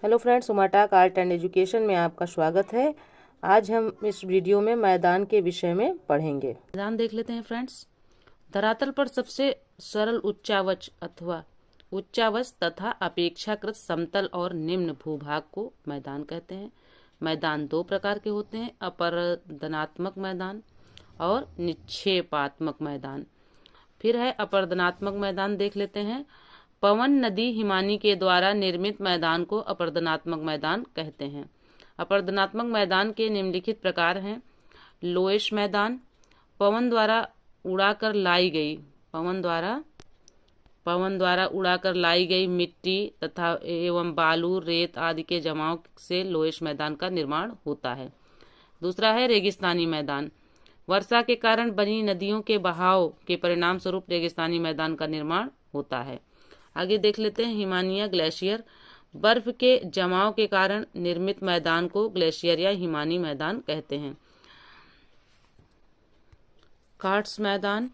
Hello friends, उमाटाक art and education में आपका स्वागत है। आज हम इस वीडियो में मैदान के विषय में पढ़ेंगे। मैदान देख लेते हैं फ्रेंड्स। धरातल पर सबसे सरल उच्चावच अथवा उच्चावच तथा अपेक्षाकृत समतल और निम्न भूभाग को मैदान कहते हैं। मैदान दो प्रकार के होते हैं, अपरदनात्मक मैदान और निक्षेपात्मक मैदान। फिर है अपरदनात्मक मैदान, देख लेते हैं। पवन नदी हिमानी के द्वारा निर्मित मैदान को अपरदनात्मक मैदान कहते हैं। अपरदनात्मक मैदान के निम्नलिखित प्रकार हैं। लोएश मैदान, पवन द्वारा उड़ाकर लाई गई मिट्टी तथा एवं बालू, रेत आदि के जमाव से लोएश मैदान का निर्माण होता है। दूसरा है रेगिस्तानी मैदान, वर्षा के कारण बनी नदियों के बहाव के परिणाम स्वरूप रेगिस्तानी मैदान का निर्माण होता है। आगे देख लेते हैं हिमानिया ग्लेशियर, बर्फ के जमाव के कारण निर्मित मैदान को ग्लेशियर या हिमानी मैदान कहते हैं। कार्ट्स मैदान,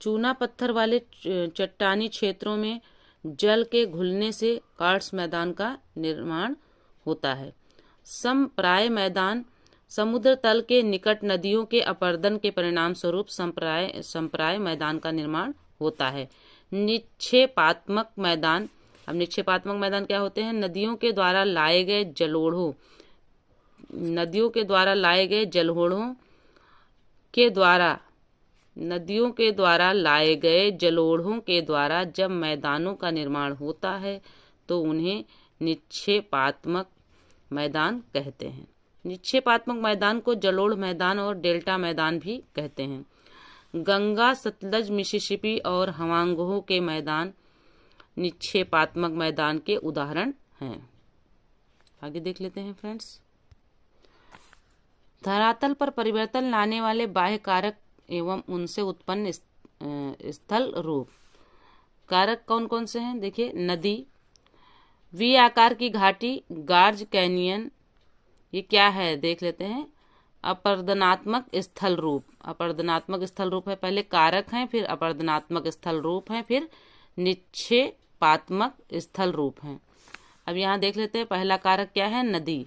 चूना पत्थर वाले चट्टानी क्षेत्रों में जल के घुलने से कार्ट्स मैदान का निर्माण होता है। समप्राय मैदान, समुद्र तल के निकट नदियों के अपरदन के परिणाम स्वरूप समप्राय मैदान का निर्माण होता है। निक्षेपात्मक मैदान, अब निक्षेपात्मक मैदान क्या होते हैं? नदियों के द्वारा लाए गए जलोढ़ों के द्वारा जब मैदानों का निर्माण होता है तो उन्हें निक्षेपात्मक मैदान कहते हैं। निक्षेपात्मक मैदान को जलोढ़ मैदान और डेल्टा मैदान भी कहते हैं। गंगा, सतलज, मिसिसिपी और हवांगों के मैदान निक्षेपात्मक मैदान के उदाहरण हैं। आगे देख लेते हैं फ्रेंड्स। धरातल पर परिवर्तन लाने वाले बाह्य कारक एवं उनसे उत्पन्न स्थल रूप। कारक कौन कौन से हैं? देखिए, नदी, वी आकार की घाटी, गार्ज कैनियन, ये क्या है देख लेते हैं। अपरदनात्मक स्थल रूप, अपरदनात्मक स्थल रूप है, पहले कारक हैं, फिर अपरदनात्मक स्थल रूप है, फिर निक्षेपात्मक स्थल रूप है। अब यहाँ देख लेते हैं, पहला कारक क्या है? नदी।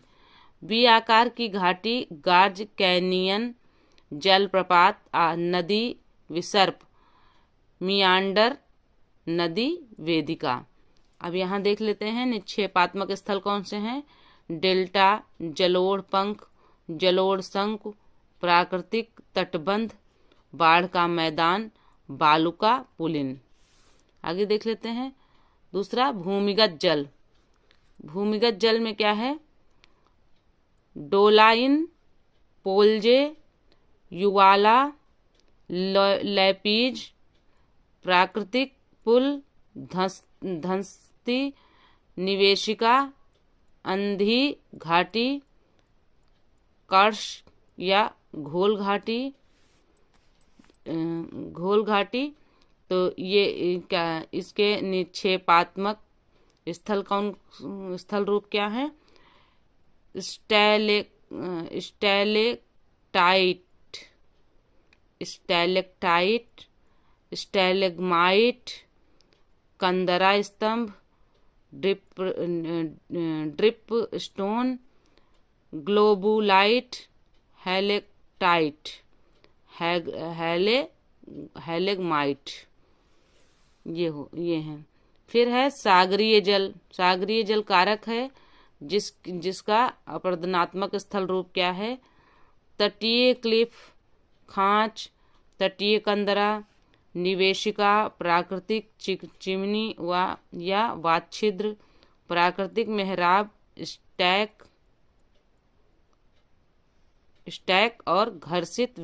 वी आकार की घाटी, गार्ज कैनियन, जलप्रपात, नदी विसर्प, मियांडर, नदी वेदिका। अब यहाँ देख लेते हैं निक्षेपात्मक स्थल कौन से हैं? डेल्टा, जलोढ़ पंख, जलोढ़ शंकु, प्राकृतिक तटबंध, बाढ़ का मैदान, बालुका पुलिन। आगे देख लेते हैं दूसरा, भूमिगत जल। भूमिगत जल में क्या है? डोलाइन, पोलजे, युवाला, लैपीज, प्राकृतिक पुल, धंस्ती, निवेशिका, अंधी घाटी, कर्ष या घोल घाटी। तो ये क्या, इसके निक्षेपात्मक स्थल रूप क्या है? स्टैलेक्टाइट, स्टैलेग्माइट, कंदरा स्तंभ, ड्रिप स्टोन, ग्लोबुलाइट, हेलेक्टाइट, हेलेग्माइट, ये हैं। फिर है सागरीय जल। सागरीय जल कारक है जिसका अपरदनात्मक स्थल रूप क्या है? तटीय क्लिफ, खांच, तटीय कंदरा, निवेशिका, प्राकृतिक चिमनी या वाच्छिद्र, प्राकृतिक मेहराब, स्टैक और घर्षित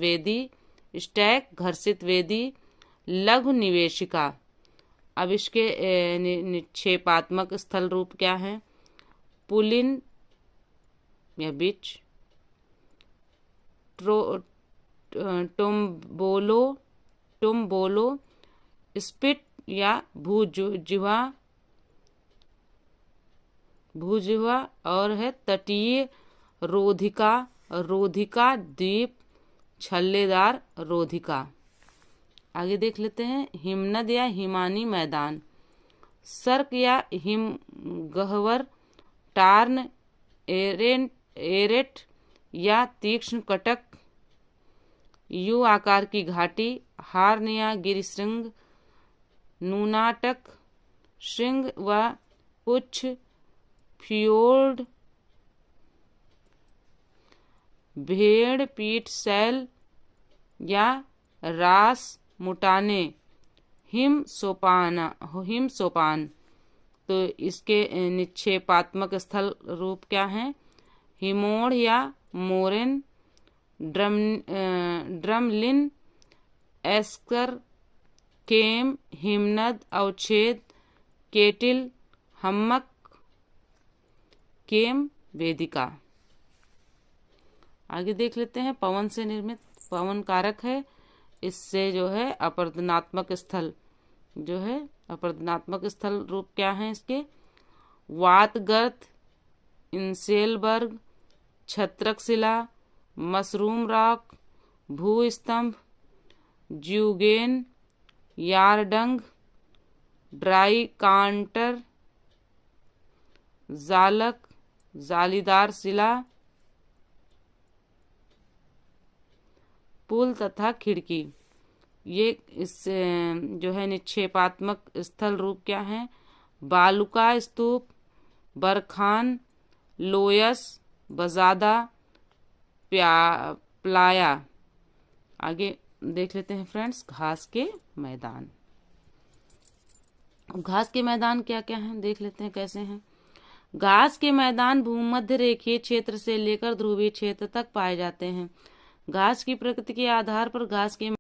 वेदी, लघु निवेशिका। अब इसके निक्षेपात्मक स्थल रूप क्या है? पुलिन या बिच, टुम्बोलो, स्पिट या भूजिह्वा और है तटीय रोधिका द्वीप, छल्लेदार रोधिका। आगे देख लेते हैं हिमनद या हिमानी मैदान। सर्क या हिमगह्वर, टार्न, एरेट या तीक्ष्ण कटक, यू आकार की घाटी, हार्न या गिरिशृंग, नुनाटक श्रृंग व पुच्छ, फ्योर्ड, भेड़ पीठ शैल या रास मुटाने, हिम सोपान। तो इसके निक्षेपात्मक स्थल रूप क्या हैं? हिमोड़ या मोरेन, ड्रमलिन, एस्कर, केम, हिमनद, अवच्छेद, केटिल, हम्मक, केम, वेदिका। आगे देख लेते हैं पवन से निर्मित पवन कारक है, इससे जो है अपरदनात्मक स्थल जो है अपरदनात्मक स्थल रूप क्या है इसके? वातगर्त, इंसेलबर्ग, छत्रक शिला, मशरूम रॉक, भूस्तंभ, ज्यूगेन, यारडंग, ड्राई कांटर, जालक, जालीदार शिला, पुल तथा खिड़की। ये इस जो है निक्षेपात्मक स्थल रूप क्या है? बालुका स्तूप, बरखान, लोयस, बजादा, प्लाया। आगे देख लेते हैं फ्रेंड्स घास के मैदान। घास के मैदान क्या क्या हैं देख लेते हैं कैसे हैं। घास के मैदान भूमध्य रेखीय क्षेत्र से लेकर ध्रुवीय क्षेत्र तक पाए जाते हैं। घास की प्रकृति के आधार पर घास के